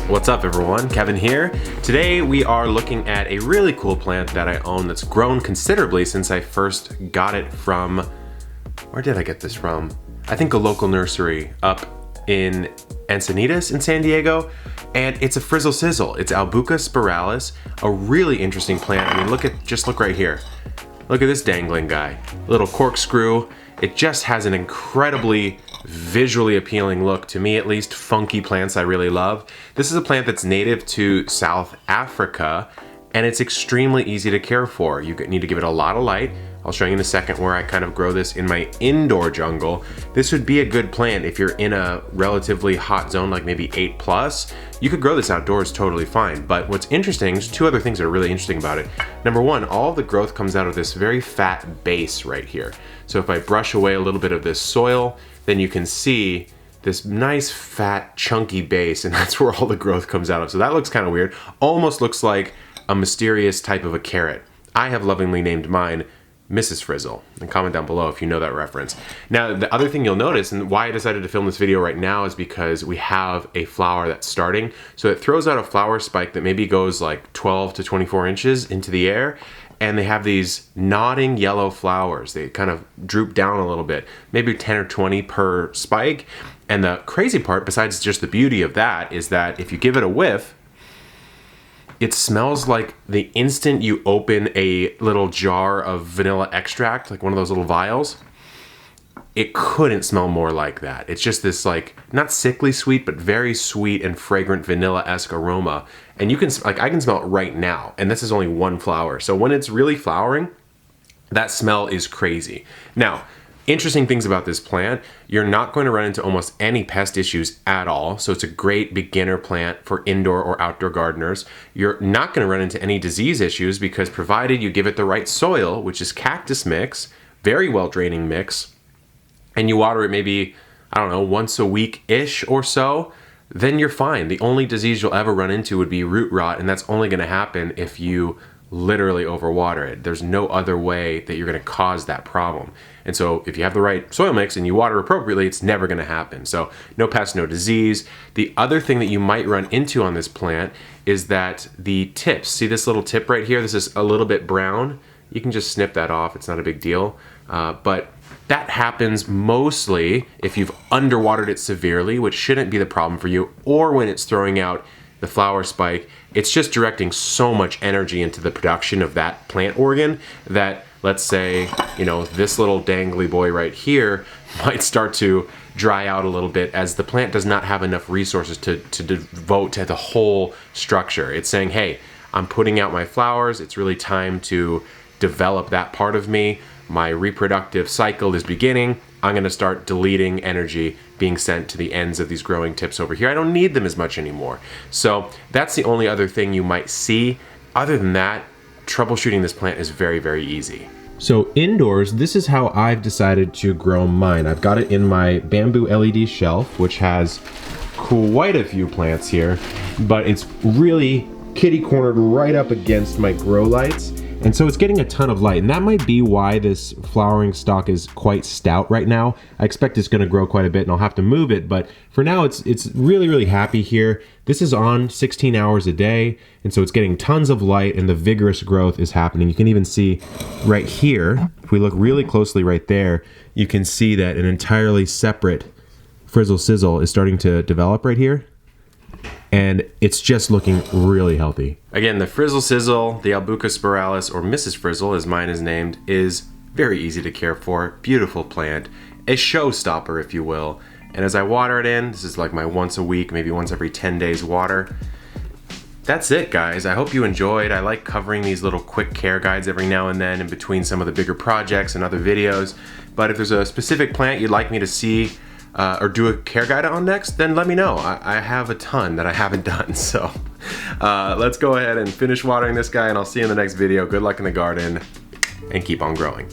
What's up everyone, Kevin here. Today we are looking at a really cool plant that I own that's grown considerably since I first got it from, where did I get this from? I think a local nursery up in Encinitas in San Diego. And it's a Frizzle Sizzle. It's Albuca Spiralis, a really interesting plant. I mean, just look right here. Look at this dangling guy, little corkscrew. It just has an incredibly visually appealing look, to me at least. Funky plants I really love. This is a plant that's native to South Africa, and it's extremely easy to care for. You need to give it a lot of light. I'll show you in a second where I kind of grow this in my indoor jungle. This would be a good plant if you're in a relatively hot zone, like maybe 8+. You could grow this outdoors totally fine. But what's interesting, there's two other things that are really interesting about it. Number one, all the growth comes out of this very fat base right here. So if I brush away a little bit of this soil, then you can see this nice fat chunky base, and that's where all the growth comes out of. So that looks kind of weird. Almost looks like a mysterious type of a carrot. I have lovingly named mine Mrs. Frizzle, and comment down below if you know that reference. Now, the other thing you'll notice, and why I decided to film this video right now, is because we have a flower that's starting. So it throws out a flower spike that maybe goes like 12 to 24 inches into the air, and they have these nodding yellow flowers. They kind of droop down a little bit, maybe 10 or 20 per spike. And the crazy part, besides just the beauty of that, is that if you give it a whiff, it smells like the instant you open a little jar of vanilla extract, like one of those little vials. It couldn't smell more like that. It's just this, like, not sickly sweet, but very sweet and fragrant vanilla-esque aroma. And you can, like, I can smell it right now, and this is only one flower. So when it's really flowering, that smell is crazy. Now, interesting things about this plant, you're not going to run into almost any pest issues at all. So it's a great beginner plant for indoor or outdoor gardeners. You're not going to run into any disease issues because provided you give it the right soil, which is cactus mix, very well draining mix, and you water it maybe, I don't know, once a week-ish or so, then you're fine. The only disease you'll ever run into would be root rot, and that's only going to happen if you literally overwater it. There's no other way that you're going to cause that problem. And so if you have the right soil mix and you water appropriately, it's never going to happen. So no pest, no disease. The other thing that you might run into on this plant is that the tips, see this little tip right here? This is a little bit brown. You can just snip that off. It's not a big deal. But that happens mostly if you've underwatered it severely, which shouldn't be the problem for you, or when it's throwing out the flower spike. It's just directing so much energy into the production of that plant organ that, let's say, you know, this little dangly boy right here might start to dry out a little bit as the plant does not have enough resources to devote to the whole structure. It's saying, hey, I'm putting out my flowers. It's really time to develop that part of me. My reproductive cycle is beginning. I'm going to start deleting energy being sent to the ends of these growing tips over here. I don't need them as much anymore. So that's the only other thing you might see. Other than that, troubleshooting this plant is very, very easy. So indoors, this is how I've decided to grow mine. I've got it in my bamboo LED shelf, which has quite a few plants here, but it's really kitty cornered right up against my grow lights. And so it's getting a ton of light, and that might be why this flowering stalk is quite stout right now. I expect it's gonna grow quite a bit and I'll have to move it, but for now it's really, really happy here. This is on 16 hours a day, and so it's getting tons of light and the vigorous growth is happening. You can even see right here, if we look really closely right there, you can see that an entirely separate Frizzle Sizzle is starting to develop right here. And it's just looking really healthy. Again, the Frizzle Sizzle, the Albuca Spiralis, or Mrs. Frizzle as mine is named, is very easy to care for, beautiful plant, a showstopper if you will. And as I water it in, this is like my once a week, maybe once every 10 days water. That's it guys, I hope you enjoyed. I like covering these little quick care guides every now and then in between some of the bigger projects and other videos. But if there's a specific plant you'd like me to see or do a care guide on next, then let me know. I have a ton that I haven't done, so let's go ahead and finish watering this guy, and I'll see you in the next video. Good luck in the garden, and keep on growing.